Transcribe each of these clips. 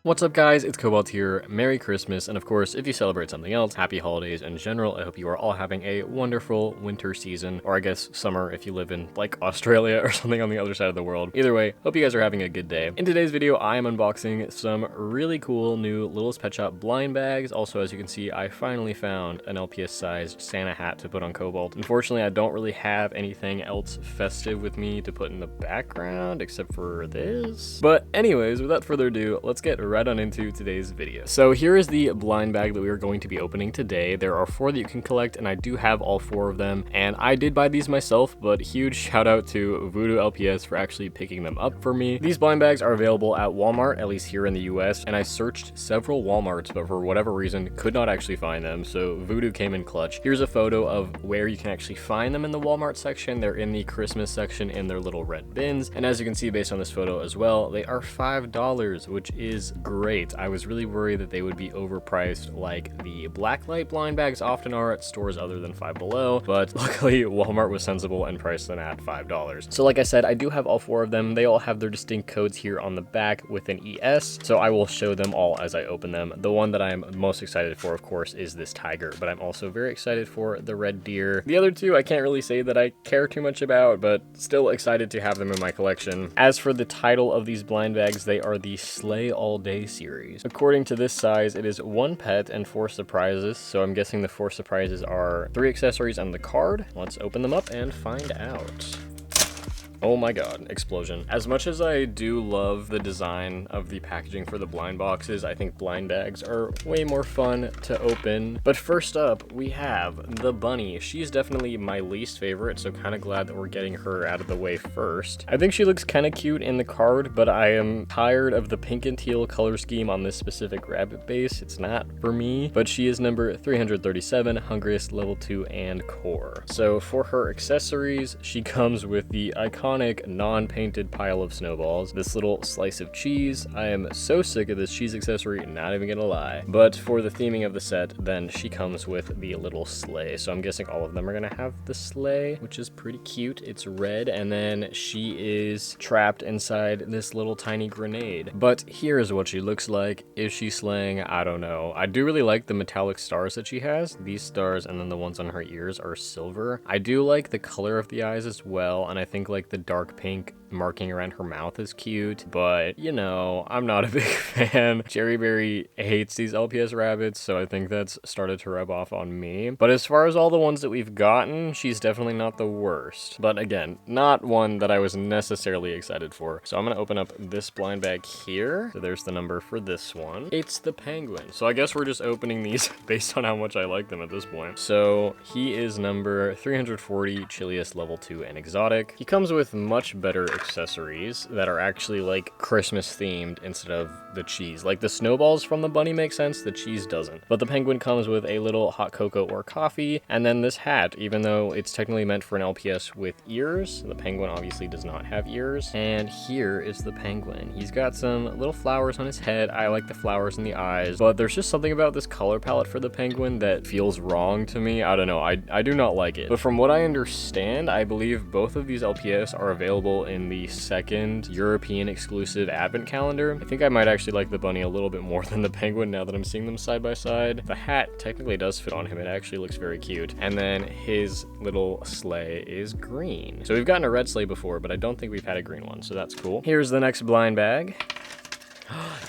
What's up guys, it's Cobalt here. Merry Christmas, and of course, if you celebrate something else, happy holidays in general. I hope you are all having a wonderful winter season, or I guess summer if you live in like Australia or something on the other side of the world. Either way, hope you guys are having a good day. In today's video, I am unboxing some really cool new Littlest Pet Shop blind bags. Also, as you can see, I finally found an LPS sized Santa hat to put on Cobalt. Unfortunately, I don't really have anything else festive with me to put in the background except for this. But anyways, without further ado, let's get right on into today's video. So here is the blind bag that we are going to be opening today. There are 4 that you can collect, and I do have all 4 of them, and I did buy these myself, but huge shout out to Voodoo LPS for actually picking them up for me. These blind bags are available at Walmart, at least here in the US, and I searched several Walmarts, but for whatever reason could not actually find them, so Voodoo came in clutch. Here's a photo of where you can actually find them in the Walmart section. They're in the Christmas section in their little red bins, and as you can see based on this photo as well, they are $5, which is great. I was really worried that they would be overpriced like the blacklight blind bags often are at stores other than Five Below, but luckily Walmart was sensible and priced them at $5. So like I said, I do have all 4 of them. They all have their distinct codes here on the back with an ES, so I will show them all as I open them. The one that I'm most excited for, of course, is this tiger, but I'm also very excited for the red deer. The other 2 I can't really say that I care too much about, but still excited to have them in my collection. As for the title of these blind bags, they are the Slay All Day series. According to this size, it is 1 pet and 4 surprises, so I'm guessing the 4 surprises are 3 accessories and the card. Let's open them up and find out. Oh my god, explosion. As much as I do love the design of the packaging for the blind boxes, I think blind bags are way more fun to open. But first up, we have the bunny. She's definitely my least favorite, so kind of glad that we're getting her out of the way first. I think she looks kind of cute in the card, but I am tired of the pink and teal color scheme on this specific rabbit base. It's not for me, but she is number 337, hungriest, level 2, and core. So for her accessories, she comes with the iconic non-painted pile of snowballs, this little slice of cheese. I am so sick of this cheese accessory, not even gonna lie. But for the theming of the set, then she comes with the little sleigh. So I'm guessing all of them are gonna have the sleigh, which is pretty cute. It's red, and then she is trapped inside this little tiny grenade. But here's what she looks like. Is she slaying? I don't know. I do really like the metallic stars that she has. These stars and then the ones on her ears are silver. I do like the color of the eyes as well, and I think like the dark pink marking around her mouth is cute, but you know, I'm not a big fan. Cherryberry hates these LPS rabbits, so I think that's started to rub off on me. But as far as all the ones that we've gotten, she's definitely not the worst. But again, not one that I was necessarily excited for. So I'm gonna open up this blind bag here. So there's the number for this one. It's the penguin. So I guess we're just opening these based on how much I like them at this point. So he is number 340, chilliest, level 2, and exotic. He comes with much better accessories that are actually like Christmas themed instead of the cheese. Like the snowballs from the bunny make sense, the cheese doesn't. But the penguin comes with a little hot cocoa or coffee, and then this hat, even though it's technically meant for an LPS with ears, the penguin obviously does not have ears. And here is the penguin. He's got some little flowers on his head. I like the flowers in the eyes, but there's just something about this color palette for the penguin that feels wrong to me. I don't know, I do not like it. But from what I understand, I believe both of these LPS are available in the second European exclusive advent calendar. I think I might actually like the bunny a little bit more than the penguin now that I'm seeing them side by side. The hat technically does fit on him. It actually looks very cute. And then his little sleigh is green. So we've gotten a red sleigh before, but I don't think we've had a green one, so that's cool. Here's the next blind bag.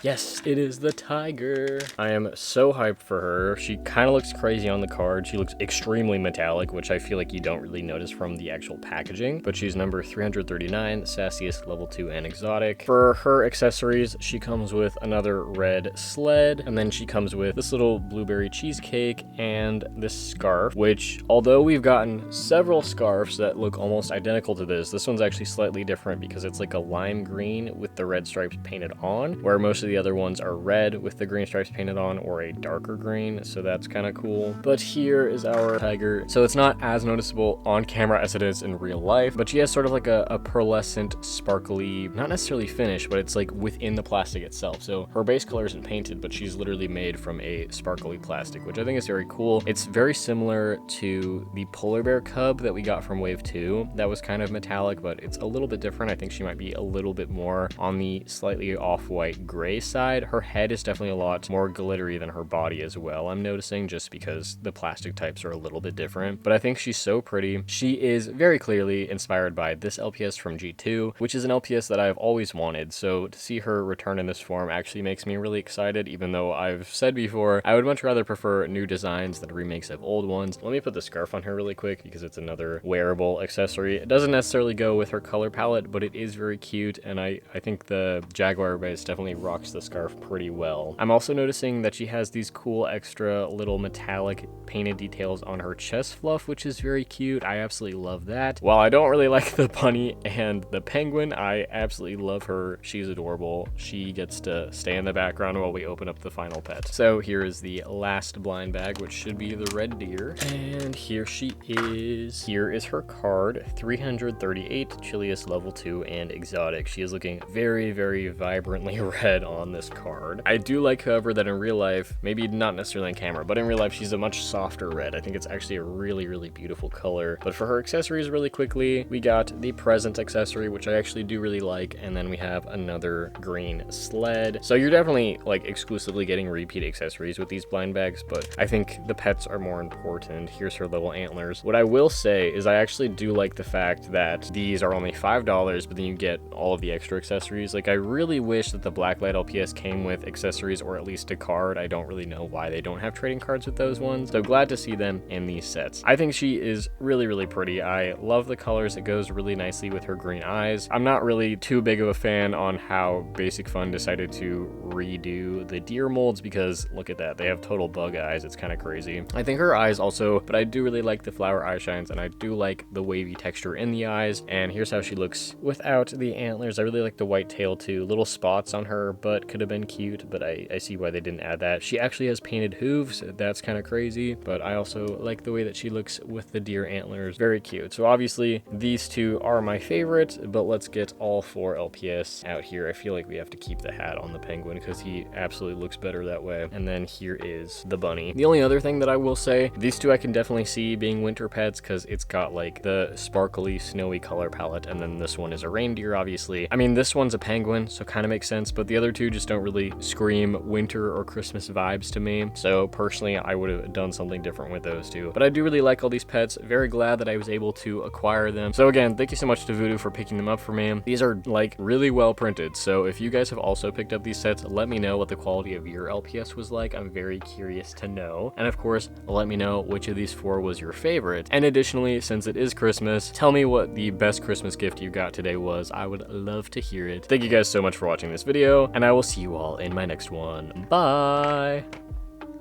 Yes, it is the tiger. I am so hyped for her. She kind of looks crazy on the card. She looks extremely metallic, which I feel like you don't really notice from the actual packaging, but she's number 339, sassiest, level 2, and exotic. For her accessories, she comes with another red sled, and then she comes with this little blueberry cheesecake and this scarf, which although we've gotten several scarves that look almost identical to this one's actually slightly different because it's like a lime green with the red stripes painted on, where most of the other ones are red with the green stripes painted on or a darker green, so that's kind of cool. But here is our tiger. So it's not as noticeable on camera as it is in real life, but she has sort of like a pearlescent, sparkly, not necessarily finish, but it's like within the plastic itself. So her base color isn't painted, but she's literally made from a sparkly plastic, which I think is very cool. It's very similar to the polar bear cub that we got from Wave 2. That was kind of metallic, but it's a little bit different. I think she might be a little bit more on the slightly off-white gray side. Her head is definitely a lot more glittery than her body as well, I'm noticing, just because the plastic types are a little bit different. But I think she's so pretty. She is very clearly inspired by this LPS from G2, which is an LPS that I've always wanted. So to see her return in this form actually makes me really excited, even though I've said before, I would much rather prefer new designs than remakes of old ones. Let me put the scarf on her really quick because it's another wearable accessory. It doesn't necessarily go with her color palette, but it is very cute, and I think the Jaguar base definitely rocks the scarf pretty well. I'm also noticing that she has these cool extra little metallic painted details on her chest fluff, which is very cute. I absolutely love that. While I don't really like the bunny and the penguin, I absolutely love her. She's adorable. She gets to stay in the background while we open up the final pet. So here is the last blind bag, which should be the red deer. And here she is. Here is her card, 338, Chilius level 2 and exotic. She is looking very, very vibrantly red on this card. I do like, however, that in real life, maybe not necessarily on camera, but in real life, she's a much softer red. I think it's actually a really, really beautiful color. But for her accessories really quickly, we got the present accessory, which I actually do really like, and then we have another green sled. So you're definitely like exclusively getting repeat accessories with these blind bags, but I think the pets are more important. Here's her little antlers. What I will say is I actually do like the fact that these are only $5, but then you get all of the extra accessories. Like, I really wish that the Blacklight LPS came with accessories or at least a card. I don't really know why they don't have trading cards with those ones, so glad to see them in these sets. I think she is really, really pretty. I love the colors. It goes really nicely with her green eyes. I'm not really too big of a fan on how Basic Fun decided to redo the deer molds, because look at that, they have total bug eyes. It's kind of crazy. I think her eyes also, but I do really like the flower eye shines, and I do like the wavy texture in the eyes. And here's how she looks without the antlers. I really like the white tail too. Little spots on her butt could have been cute, but I see why they didn't add that. She actually has painted hooves. That's kind of crazy, but I also like the way that she looks with the deer antlers. Very cute. So obviously these two are my favorite, but let's get all 4 LPS out here. I feel like we have to keep the hat on the penguin because he absolutely looks better that way. And then here is the bunny. The only other thing that I will say, these two I can definitely see being winter pets because it's got like the sparkly snowy color palette, and then this one is a reindeer, obviously. I mean, this one's a penguin, so kind of makes sense, but the other two just don't really scream winter or Christmas vibes to me. So personally, I would have done something different with those two. But I do really like all these pets. Very glad that I was able to acquire them. So again, thank you so much to Voodoo for picking them up for me. These are like really well printed. So if you guys have also picked up these sets, let me know what the quality of your LPS was like. I'm very curious to know. And of course, let me know which of these 4 was your favorite. And additionally, since it is Christmas, tell me what the best Christmas gift you got today was. I would love to hear it. Thank you guys so much for watching this video, and I will see you all in my next one. Bye!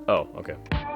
Oh, okay.